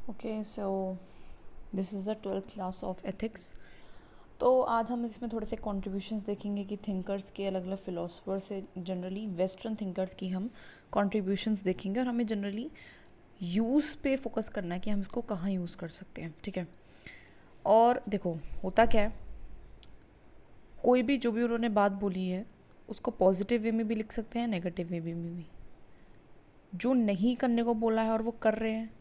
Okay so this is the 12th class of ethics. तो आज हम इसमें थोड़े से कॉन्ट्रीब्यूशंस देखेंगे कि थिंकर्स के अलग अलग फिलोसफर से जनरली वेस्टर्न थिंकर्स की हम कॉन्ट्रीब्यूशंस देखेंगे और हमें जनरली यूज़ पे फोकस करना है कि हम इसको कहाँ यूज़ कर सकते हैं। ठीक है, और देखो होता क्या है, कोई भी जो भी उन्होंने बात बोली है उसको पॉजिटिव वे में भी लिख सकते हैं, नेगेटिव वे में भी। जो नहीं करने को बोला है और वो कर रहे हैं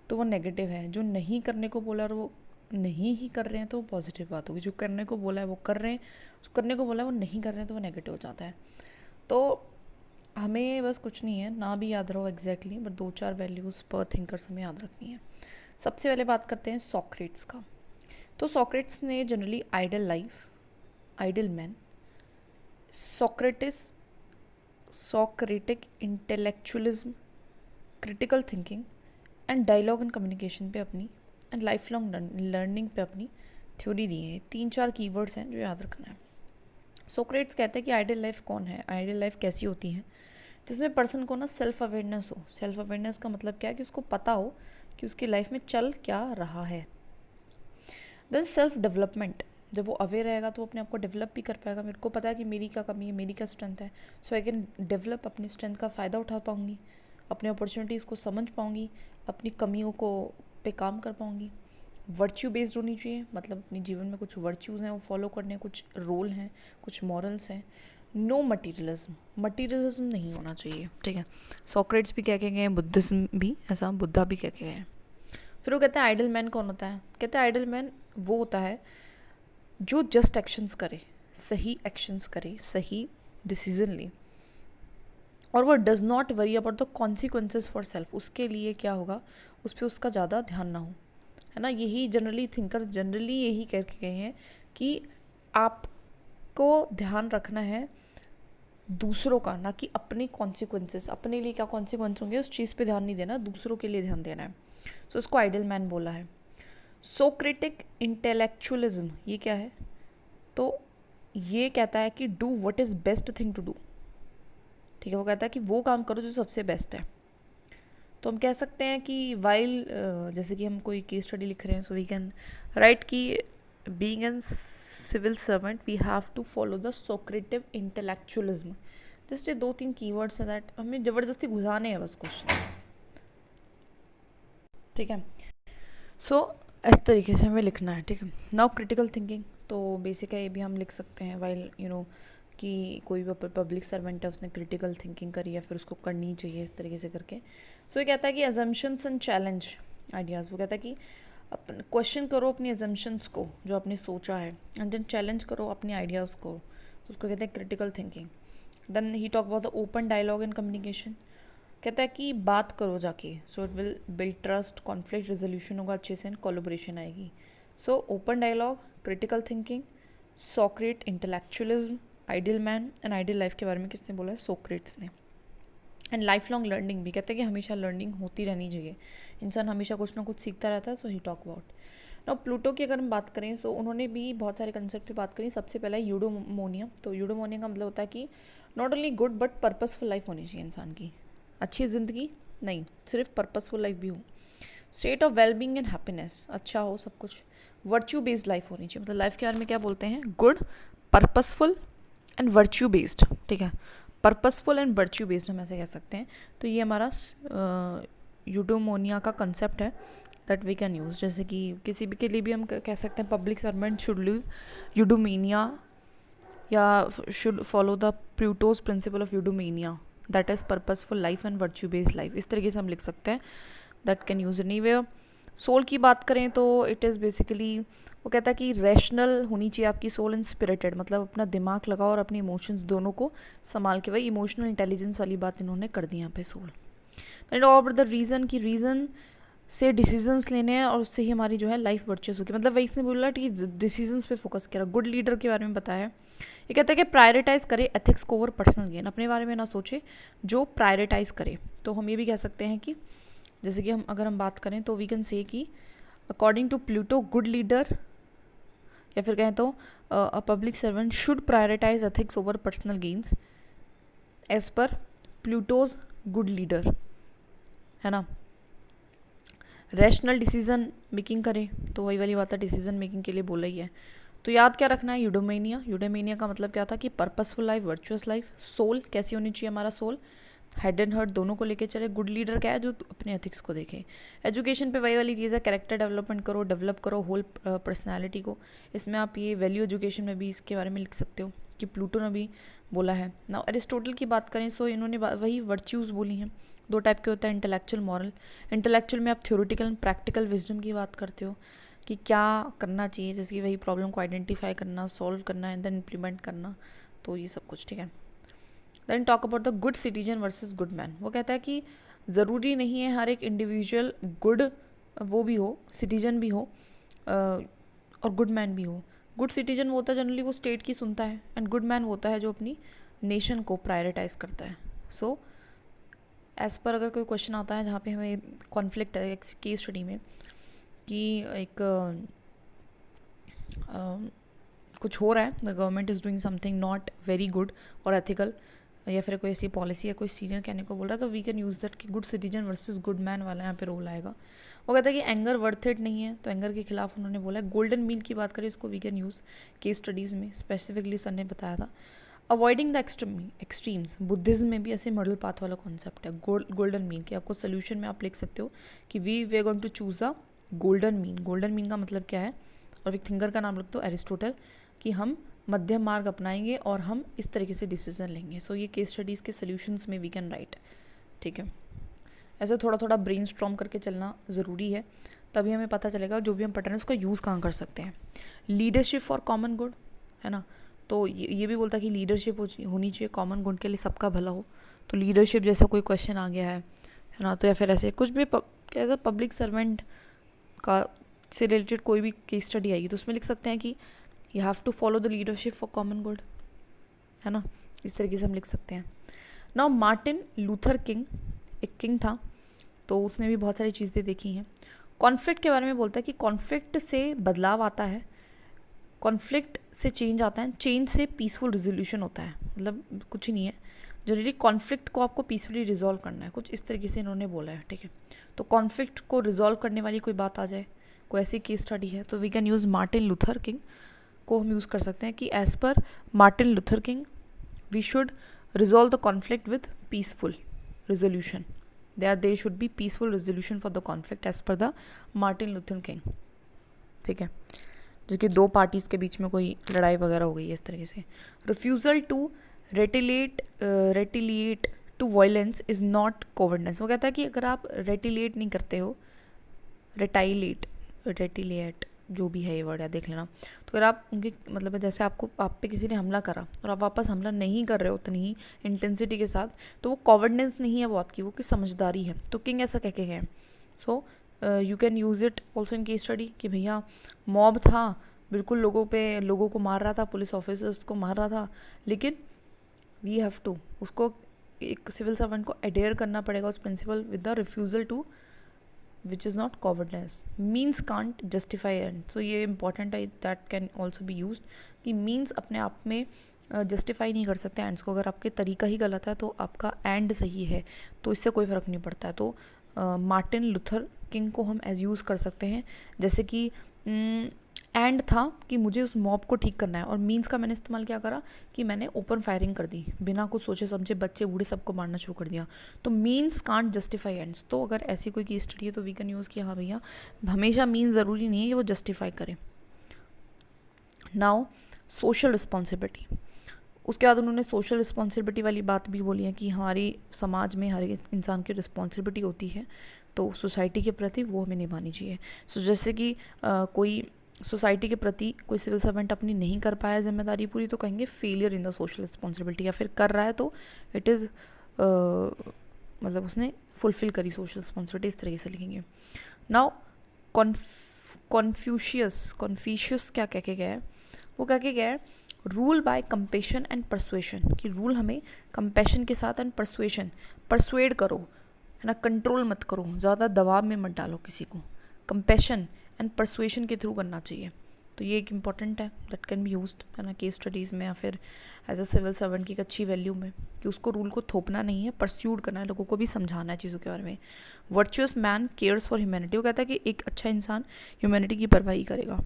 तो वो नेगेटिव है, जो नहीं करने को बोला और वो नहीं ही कर रहे हैं तो वो पॉजिटिव बात होगी। जो करने को बोला है वो कर रहे हैं, जो करने को बोला है वो नहीं कर रहे हैं तो वो नेगेटिव हो जाता है। तो हमें बस कुछ नहीं है, ना भी याद रहो एग्जैक्टली, बट 2-4 वैल्यूज़ पर थिंकर्स हमें याद रखनी है। सबसे पहले बात करते हैं सॉक्रेट्स का। तो सॉक्रेट्स ने generally ideal life, ideal man, Socrates, Socratic intellectualism, critical thinking and dialogue and communication पे अपनी एंड लाइफ लॉन्ग लर्निंग पे अपनी थ्योरी दी है। 3-4 कीवर्ड्स हैं जो याद रखना है। सोक्रेट्स कहते हैं कि आइडियल लाइफ कौन है, आइडियल लाइफ कैसी होती है, जिसमें पर्सन को ना सेल्फ अवेयरनेस हो। सेल्फ अवेयरनेस का मतलब क्या है कि उसको पता हो कि उसकी लाइफ में चल क्या रहा है। देन सेल्फ डेवलपमेंट, जब वो अवेयर रहेगा तो वो अपने आप को डेवलप भी कर पाएगा। मेरे को पता है कि मेरी क्या कमी है, मेरी क्या स्ट्रेंथ है, सो आई कैन डेवलप, अपनी स्ट्रेंथ का फ़ायदा उठा पाऊँगी, अपने अपॉर्चुनिटीज़ को समझ पाऊँगी, अपनी कमियों को पे काम कर पाऊँगी। वर्च्यू बेस्ड होनी चाहिए, मतलब अपने जीवन में कुछ वर्च्यूज़ हैं वो फॉलो करने, कुछ रोल हैं, कुछ मॉरल्स हैं। नो मटीरियलिज्म, मटीरियलिज्म नहीं होना चाहिए। ठीक है, सॉक्रेट्स भी कह के गए हैं, बुद्धिज्म भी ऐसा, बुद्धा भी कह के गए हैं। फिर वो कहते हैं आइडल मैन कौन होता है। कहते हैं आइडल मैन वो होता है जो जस्ट एक्शंस करे, सही एक्शंस करे, सही डिसीजन ले, और वो does not worry about the consequences for self. उसके लिए क्या होगा उस पर उसका ज़्यादा ध्यान ना हो, है ना। यही जनरली थिंकर जनरली यही कह के गए हैं कि आपको ध्यान रखना है दूसरों का, ना कि अपने कॉन्सिक्वेंसेस। अपने लिए क्या कॉन्सिक्वेंस होंगे उस चीज़ पे ध्यान नहीं देना, दूसरों के लिए ध्यान देना है। सो इसको आइडल मैन बोला है। सोक्रेटिक इंटेलेक्चुअलिज्म ये क्या है, तो ये कहता है कि do what is best thing to do. ठीक है, वो कहता है कि वो काम करो जो सबसे बेस्ट है। तो हम कह सकते हैं कि वाइल जैसे कि हम कोई केस स्टडी लिख रहे हैं, सो वी कैन राइट कि being an civil servant we have to follow the Socratic intellectualism. Just ये 2-3 कीवर्ड्स हैं दैट हमें ज़बरदस्ती घुसाने हैं बस क्वेश्चन। ठीक है, सो इस तरीके से हमें लिखना है। ठीक है, नाउ क्रिटिकल थिंकिंग तो बेसिक है, ये भी हम लिख सकते हैं वाइल कि कोई भी पब्लिक सर्वेंट है उसने क्रिटिकल थिंकिंग करी है, फिर उसको करनी चाहिए इस तरीके से करके। सो ये कहता है कि अजम्पशंस एंड चैलेंज आइडियाज़। वो कहता है कि क्वेश्चन करो अपनी अजम्पशंस को जो आपने सोचा है, एंड देन चैलेंज करो अपने आइडियाज़ को, तो उसको कहते हैं critical thinking. Then he talk about the open dialogue and communication. कहता है कि बात करो जाके, so it will build trust, conflict resolution होगा अच्छे से, कोलैबोरेशन आएगी। So open dialogue, critical thinking, Socrates, intellectualism, ideal man and ideal life के बारे में किसने बोला है, सोक्रेट्स ने। एंड लाइफ लॉन्ग लर्निंग भी कहते हैं कि हमेशा लर्निंग होती रहनी चाहिए, इंसान हमेशा कुछ ना कुछ सीखता रहता है। So he talk about now Plato की अगर हम बात करें तो उन्होंने भी बहुत सारे कंसेप्ट पे बात करी। सबसे पहला है यूडोमोनिया। तो यूडोमोनिया का मतलब होता है कि not only good but purposeful life होनी चाहिए इंसान की, अच्छी ज़िंदगी नहीं, सिर्फ पर्पसफुल लाइफ भी हो। State of wellbeing and happiness, अच्छा हो सब कुछ। वर्च्यू बेस्ड लाइफ होनी चाहिए, मतलब लाइफ के बारे में क्या बोलते हैं, good, purposeful and virtue based. ठीक है, पर्पसफुल एंड वर्च्यू बेस्ड हम ऐसे कह सकते हैं। तो ये हमारा यूडोमोनिया का कंसेप्ट है दैट वी कैन यूज़। जैसे कि किसी भी के लिए भी हम कह सकते हैं public servant should live eudaimonia या should follow the Plato's principle of eudaimonia, that is purposeful life and virtue based life. इस तरीके से हम लिख सकते हैं, that can use anywhere. Soul की बात करें तो इट इज़ बेसिकली, वो कहता है कि रैशनल होनी चाहिए आपकी सोल एंड स्पिरिटेड, मतलब अपना दिमाग लगाओ और अपने इमोशंस दोनों को संभाल के। वही इमोशनल इंटेलिजेंस वाली बात इन्होंने कर दी यहाँ पे सोल। एंड और द रीज़न की रीज़न से डिसीजंस लेने हैं और उससे ही हमारी जो है लाइफ वर्चुअस होगी। मतलब वही इसने बोला कि डिसीजंस पे फोकस करा। गुड लीडर के बारे में बताया, ये कहता है कि प्रायोरिटाइज करे एथिक्स को ओवर पर्सनल गेन, अपने बारे में ना सोचे, जो प्रायोरिटाइज करे। तो हम ये भी कह सकते हैं कि जैसे कि हम अगर हम बात करें तो वी कैन से कि according to Plato good leader, या फिर कहें तो a public servant should prioritise ethics over personal gains as per Plato's good leader, है ना। रैशनल डिसीजन मेकिंग करें, तो वही वाली बात है, डिसीजन मेकिंग के लिए बोला ही है। तो याद क्या रखना है, यूडोमेनिया। यूडोमेनिया का मतलब क्या था कि purposeful life, virtuous life, soul कैसी होनी चाहिए, हमारा सोल हेड एंड हर्ट दोनों को लेके चले। गुड लीडर क्या है, जो अपने एथिक्स को देखे। एजुकेशन पे वही वाली चीज़ है, कैरेक्टर डेवलपमेंट करो, डेवलप करो होल पर्सनैलिटी को। इसमें आप ये वैल्यू एजुकेशन में भी इसके बारे में लिख सकते हो कि प्लूटो ने भी बोला है। ना अरिस्टोटल की बात करें सो इन्होंने वही वर्च्यूज़ बोली हैं। दो टाइप के होता है, इंटेलेक्चुअल, मॉरल। इंटेलेक्चुअल में आप थ्योरेटिकल एंड प्रैक्टिकल विजडम की बात करते हो कि क्या करना चाहिए, जैसे कि वही प्रॉब्लम को आइडेंटिफाई करना, सॉल्व करना एंड देन इम्प्लीमेंट करना, तो ये सब कुछ ठीक है। Then talk about the good citizen versus good man. वो कहता है कि ज़रूरी नहीं है हर एक इंडिविजुअल गुड वो भी हो, सिटीजन भी हो और गुड मैन भी हो। गुड सिटीजन वो होता है जनरली वो स्टेट की सुनता है, एंड गुड मैन वो होता है जो अपनी नेशन को प्रायोरिटाइज करता है। सो एज़ पर अगर कोई क्वेश्चन आता है जहाँ पे हमें कॉन्फ्लिक्ट है केस स्टडी में कि एक कुछ हो रहा है, the government is doing something not very good और एथिकल, या फिर कोई ऐसी पॉलिसी है कोई सीनियर कहने को बोल रहा है, तो वी कैन यूज़ दैट कि good citizen versus good man वाला यहाँ पे रोल आएगा। वो कहता है कि एंगर वर्थ इट नहीं है, तो एंगर के खिलाफ उन्होंने बोला है। गोल्डन मील की बात करें इसको we can use case studies में, स्पेसिफिकली सर ने बताया था। अवॉइडिंग द एक्सट्रीम्स, बुद्धिज्म में भी ऐसे मॉडल पाथ वाला कॉन्सेप्ट है। गोल्डन मीन कि आपको सोल्यूशन में आप लिख सकते हो कि we are going to choose a golden mean. Golden mean का मतलब क्या है, और एक थिंकर का नाम लिख दो एरिस्टोटल, कि हम मध्यम मार्ग अपनाएंगे और हम इस तरीके से डिसीजन लेंगे। सो ये केस स्टडीज़ के सोल्यूशंस में वी कैन राइट, ठीक है। ऐसे थोड़ा थोड़ा ब्रेन स्ट्रॉम करके चलना ज़रूरी है, तभी हमें पता चलेगा जो भी हम पढ़ रहे हैं उसका यूज़ कहाँ कर सकते हैं। लीडरशिप फॉर कॉमन गुड है ना, तो ये भी बोलता है कि लीडरशिप होनी चाहिए कॉमन गुड के लिए, सबका भला हो। तो लीडरशिप जैसा कोई क्वेश्चन आ गया है ना, तो या फिर ऐसे कुछ भी एज अ पब्लिक सर्वेंट का से रिलेटेड कोई भी केस स्टडी आएगी तो उसमें लिख सकते हैं कि you have to follow the leadership for common good, है ना, इस तरीके से हम लिख सकते हैं। नाउ मार्टिन लूथर किंग, एक किंग था, तो उसने भी बहुत सारी चीज़ें देखी हैं। कॉन्फ्लिक्ट के बारे में बोलता है कि कॉन्फ्लिक्ट से बदलाव आता है, कॉन्फ्लिक्ट से चेंज आता है, चेंज से पीसफुल रिजोल्यूशन होता है। मतलब कुछ ही नहीं है, जनरली कॉन्फ्लिक्ट को आपको पीसफुली रिजॉल्व करना है, कुछ इस तरीके से इन्होंने बोला है, ठीक है। तो कॉन्फ्लिक्ट को रिजॉल्व करने वाली कोई बात आ जाए, कोई ऐसी केस स्टडी है, तो we can use Martin Luther King को हम यूज़ कर सकते हैं कि as per Martin Luther King we should resolve the conflict with peaceful resolution. There should be peaceful resolution for the conflict as per the Martin Luther King, ठीक है। जैसे दो पार्टीज़ के बीच में कोई लड़ाई वगैरह हो गई है इस तरीके से। Refusal to retaliate to violence is not cowardness. वो कहता है कि अगर आप रेटिलिएट नहीं करते हो, रेटिलिएट जो भी है ये वर्ड है देख लेना, तो अगर आप उनके मतलब जैसे आप पे किसी ने हमला करा और आप वापस हमला नहीं कर रहे हो उतनी ही इंटेंसिटी के साथ, तो वो कॉवर्डनेस नहीं है वो आपकी, वो की समझदारी है। तो किंग ऐसा कह के गए। So you can use it also in case study कि भैया मॉब था, बिल्कुल लोगों को मार रहा था, पुलिस ऑफिसर्स को मार रहा था, लेकिन वी हैव टू उसको एक सिविल सर्वेंट को अडेयर करना पड़ेगा उस principle with the refusal to which is not cowardness. Means can't justify end, so ये इंपॉर्टेंट है, that can also be use कि मीन्स अपने आप में जस्टिफाई नहीं कर सकते एंड्स को। अगर आपके तरीका ही गलत है तो आपका एंड सही है तो इससे कोई फ़र्क नहीं पड़ता है। तो मार्टिन लूथर किंग को हम एज यूज़ कर सकते हैं, जैसे कि एंड था कि मुझे उस मॉब को ठीक करना है, और मीन्स का मैंने इस्तेमाल क्या करा कि मैंने ओपन फायरिंग कर दी, बिना कुछ सोचे समझे बच्चे बूढ़े सबको मारना शुरू कर दिया। तो मीन्स कांट जस्टिफाई एंड्स। तो अगर ऐसी कोई केस स्टडी है तो वी कैन यूज़ किया, हाँ भैया हमेशा मीन्स ज़रूरी नहीं है कि वो जस्टिफाई करे। नाउ सोशल रिस्पॉन्सिबिलिटी, उसके बाद उन्होंने सोशल रिस्पॉन्सिबिलिटी वाली बात भी बोली है कि हमारी समाज में हर एक इंसान की रिस्पॉन्सिबिलिटी होती है, तो सोसाइटी के प्रति वो हमें निभानी चाहिए। सो जैसे कि कोई सोसाइटी के प्रति कोई सिविल सर्वेंट अपनी नहीं कर पाया जिम्मेदारी पूरी, तो कहेंगे failure in the social responsibility, या फिर कर रहा है तो इट इज़ मतलब उसने फुलफिल करी सोशल रिस्पॉन्सिबिलिटी, इस तरीके से लिखेंगे। नाउ कॉन्फ्यूशियस क्या कह के गया है, वो कह के गया है rule by compassion and persuasion, कि रूल हमें कंपेशन के साथ एंड परसुएड करो, है ना, कंट्रोल मत करो, ज़्यादा दबाव में मत डालो किसी को, कंपेशन एंड परसुएशन के थ्रू करना चाहिए। तो ये एक इम्पॉर्टेंट है, दैट कैन बी यूज्ड है ना केस स्टडीज़ में या फिर एज अ सिविल सर्वेंट की एक अच्छी वैल्यू में, कि उसको रूल को थोपना नहीं है, परस्यूड करना है, लोगों को भी समझाना है चीज़ों के बारे में। Virtuous man cares for humanity, वो कहता है कि एक अच्छा इंसान ह्यूमैनिटी की परवाही करेगा,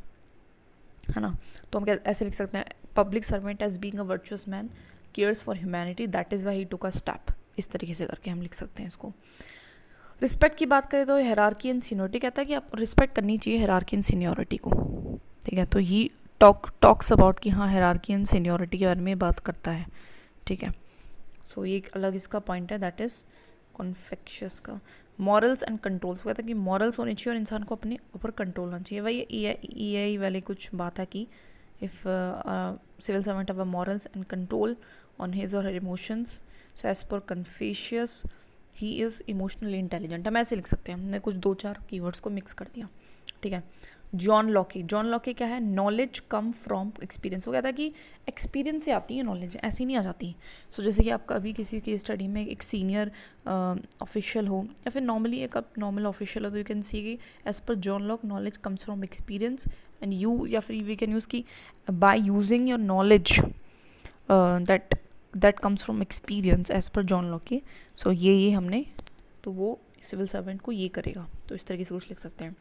है ना। तो हम ऐसे लिख सकते हैं, public servant as being a virtuous man cares for humanity, that is why he took a step. इस तरीके से करके हम लिख सकते हैं इसको। रिस्पेक्ट की बात करें तो हायरार्की एंड सीनियरिटी, कहता है कि आप रिस्पेक्ट करनी चाहिए हायरार्की एंड सीनियरिटी को, ठीक है। तो ही टॉक्स अबाउट कि हाँ हायरार्की एंड सीनियरिटी के बारे में बात करता है, ठीक है। सो ये एक अलग इसका पॉइंट है, दैट इज़ कॉन्फेक्शियस का। मॉरल्स एंड कंट्रोल्स, कहता है कि मॉरल्स होने चाहिए और इंसान को अपने ऊपर कंट्रोल होना चाहिए। वही ई वाली कुछ बात है कि if civil servant have a morals and control on his or her emotions, so as per Confucius he is emotionally intelligent. हम ऐसे लिख सकते हैं, हमने कुछ 2-4 कीवर्ड्स को मिक्स कर दिया, ठीक है। जॉन लॉके क्या है, नॉलेज कम फ्रॉम एक्सपीरियंस। वो कहता है कि एक्सपीरियंस से आती है नॉलेज, ऐसी नहीं आ जाती। सो जैसे कि आप कभी किसी केस स्टडी में एक सीनियर ऑफिशियल हो या फिर नॉर्मली एक आप नॉर्मल ऑफिशियल हो, तो यू कैन सी कि as per John Locke knowledge comes from experience and you, या फिर वी कैन यूज़ की by using your knowledge that comes from experience as per John Locke. So ये हमने, तो वो सिविल सर्वेंट को ये करेगा, तो इस तरीके से कुछ लिख सकते हैं।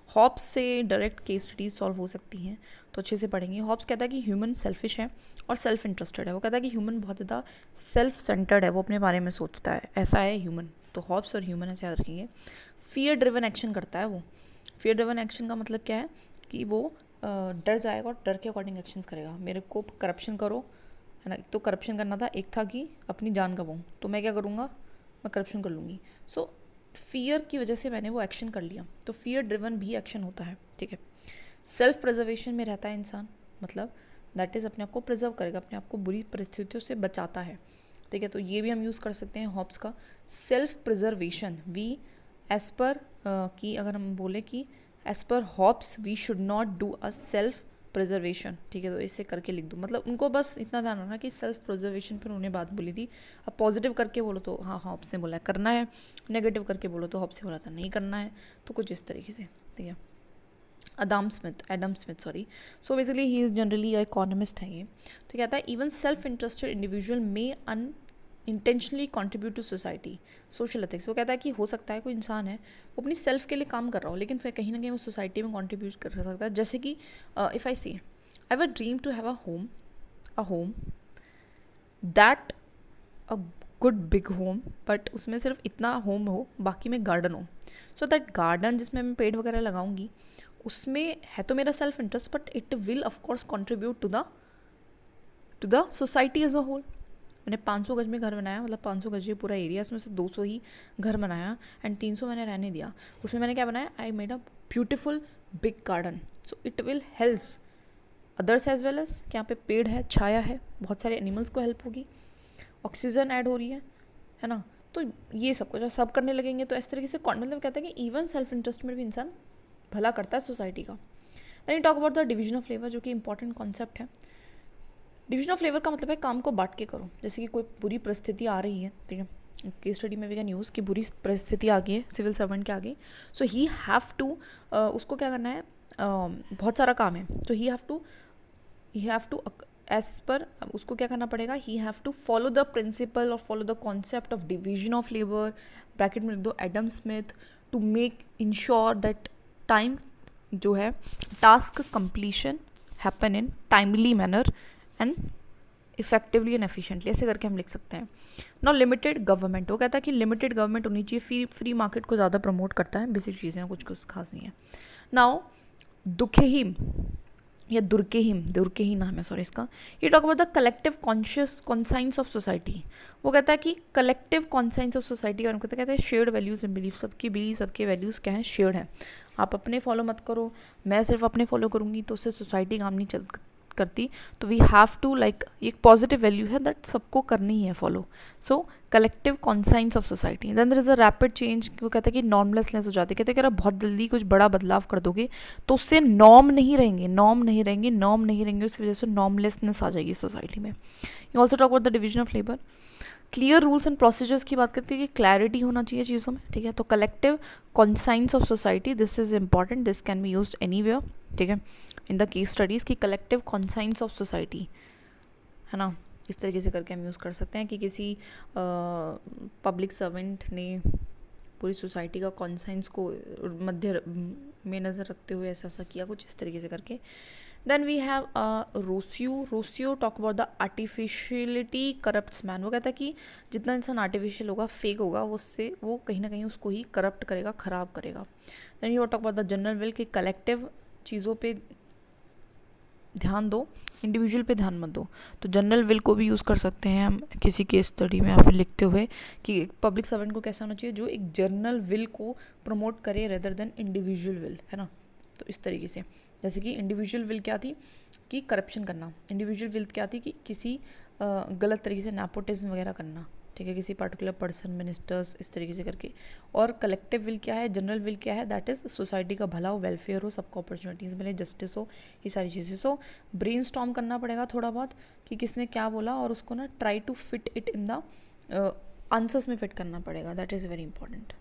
हॉब्स से डायरेक्ट केस स्टडीज सॉल्व हो सकती हैं, तो अच्छे से पढ़ेंगे। हॉब्स कहता है कि ह्यूमन सेल्फिश है और सेल्फ इंटरेस्टेड है। वो कहता है कि ह्यूमन बहुत ज़्यादा सेल्फ सेंटर्ड है, वो अपने बारे में सोचता है, ऐसा है ह्यूमन। तो हॉब्स और ह्यूमन ऐसे याद रखेंगे। फियर ड्रिवन एक्शन करता है वो। फियर ड्रिवन एक्शन का मतलब क्या है कि वो डर जाएगा और डर के अकॉर्डिंग एक्शंस करेगा। मेरे को करप्शन करो, है ना, तो करप्शन करना था, एक था कि अपनी जान गंवाऊँ, तो मैं क्या करूँगा, मैं करप्शन कर लूँगी। सो फियर की वजह से मैंने वो एक्शन कर लिया, तो फियर ड्रिवन भी एक्शन होता है, ठीक है। सेल्फ प्रिजर्वेशन में रहता है इंसान, मतलब दैट इज़ अपने आप को प्रिजर्व करेगा, अपने आप को बुरी परिस्थितियों से बचाता है, ठीक है। तो ये भी हम यूज़ कर सकते हैं हॉब्स का। Self preservation we as per कि अगर हम बोले कि as per Hobbes we should not do a self preservation, ठीक है। तो इसे करके लिख दो, मतलब उनको बस इतना ध्यान रखना कि सेल्फ प्रिजर्वेशन पर उन्होंने बात बोली थी। अब पॉजिटिव करके बोलो तो हाँ हॉब्स ने बोला है करना है, नेगेटिव करके बोलो तो हॉब्स ने बोला था नहीं करना है, तो कुछ इस तरीके से, ठीक है। Adam Smith sorry. So basically he is generally economist है ये। तो कहता है इवन सेल्फ इंटरेस्टेड इंडिविजुअल में intentionally contribute to society social ethics. वो कहता है कि हो सकता है कोई इंसान है वो अपनी सेल्फ के लिए काम कर रहा हो, लेकिन फिर कहीं ना कहीं वो सोसाइटी में कॉन्ट्रीब्यूट कर सकता है। जैसे कि if I see I have a dream to have a home that a good big home, but उसमें सिर्फ इतना होम हो, बाकी में गार्डन हो। सो दैट गार्डन जिसमें मैं पेड़ वगैरह लगाऊंगी, उसमें है तो मेरा self interest, but it will of course contribute to the society as a whole. मैंने 500 गज में घर बनाया, मतलब 500 गज ये पूरा एरिया, उसमें से 200 ही घर बनाया एंड 300 मैंने रहने दिया। उसमें मैंने क्या बनाया, I made a beautiful big garden. So it will helps others as well as कि यहाँ पे पेड़ है, छाया है, बहुत सारे एनिमल्स को हेल्प होगी, ऑक्सीजन ऐड हो रही है ना। तो ये सब कुछ सब करने लगेंगे, तो इस तरीके से मतलब कहता है कि इवन सेल्फ इंटरेस्ट में भी इंसान भला करता है सोसाइटी का। Then talk about the division of labour, जो कि इंपॉर्टेंट कॉन्सेप्ट है। डिवीजन ऑफ लेबर का मतलब है काम को बांट के करो। जैसे कि कोई बुरी परिस्थिति आ रही है, ठीक है, केस स्टडी में भी कैन यूज़ कि बुरी परिस्थिति आ गई है सिविल सर्वेंट के आगे, सो ही हैव टू उसको क्या करना है, बहुत सारा काम है, तो ही हैव टू एज पर उसको क्या करना पड़ेगा, he have to follow the principle और follow the concept of division of labour, bracket में लिख दो Adam Smith, to make ensure that time जो है task completion happen in timely manner and effectively and efficiently, ऐसे करके हम लिख सकते हैं। नाउ लिमिटेड गवर्नमेंट, वो कहता है कि लिमिटेड गवर्नमेंट होनी चाहिए, फ्री मार्केट को ज़्यादा प्रमोट करता है, बेसिक चीज़ें हैं, कुछ खास नहीं है। नाउ दुखेहिम या दुर्केही नाम है सॉरी इसका, ये talk about the collective conscious conscience of society. वो कहता है कि कलेक्टिव कॉन्साइंस ऑफ सोसाइटी और कहता है शेयर्ड वैल्यूज एंड बिलीफ, सबके वैल्यूज़ क्या हैं, शेयर्ड है। आप अपने फॉलो मत करो, मैं सिर्फ अपने फॉलो करूँगी तो उससे सोसाइटी काम नहीं करती। तो वी हैव टू लाइक एक पॉजिटिव वैल्यू है दैट सबको करनी है follow. So collective conscience of society. Then there is a rapid change, वो कहते हैं कि नॉर्मलेसनेस हो जाती है। कहते हैं कि अगर बहुत जल्दी कुछ बड़ा बदलाव कर दोगे तो उससे नॉर्म नहीं रहेंगे, उस वजह से नॉर्मलेसनेस आ जाएगी सोसाइटी में। You also talk about the division of labour. Clear rules and procedures की बात करती है कि क्लैरिटी होना चाहिए चीज़ों में, ठीक है। तो collective conscience of society, this is important, this can be used anywhere, ठीक है। इन द केस स्टडीज़ की कलेक्टिव कॉन्साइंस ऑफ सोसाइटी, है ना, इस तरीके से करके हम यूज़ कर सकते हैं कि किसी पब्लिक सर्वेंट ने पूरी सोसाइटी का कॉन्साइंस को मध्य में नज़र रखते हुए ऐसा ऐसा किया, कुछ इस तरीके से करके. Then we have Rousseau talk about the artificiality corrupts man. वो कहता है कि जितना इंसान आर्टिफिशियल होगा, फेक होगा, उससे वो कहीं ना कहीं उसको ही करप्ट करेगा, ख़राब करेगा. Then you talk about the general will कि कलेक्टिव चीज़ों पे ध्यान दो, इंडिविजुअल पे ध्यान मत दो. तो जनरल विल को भी यूज़ कर सकते हैं हम किसी केस स्टडी में या फिर लिखते हुए कि पब्लिक सर्वेंट को कैसा होना चाहिए, जो एक जनरल विल को प्रमोट करे रेदर देन इंडिविजुअल विल, है ना. तो इस तरीके से, जैसे कि इंडिविजुअल विल क्या थी कि करप्शन करना, इंडिविजुअल विल क्या थी कि किसी गलत तरीके से नेपोटिज्म वगैरह करना, ठीक है, किसी पर्टिकुलर पर्सन, मिनिस्टर्स, इस तरीके से करके. और कलेक्टिव विल क्या है, जनरल विल क्या है, दैट इज़ सोसाइटी का भला हो, वेलफेयर हो, सबको अपॉर्चुनिटीज़ मिले, जस्टिस हो, ये सारी चीज़ें. सो ब्रेनस्टॉर्म करना पड़ेगा थोड़ा बहुत कि किसने क्या बोला और उसको ना try to fit it in the answers में फिट करना पड़ेगा. That is very important.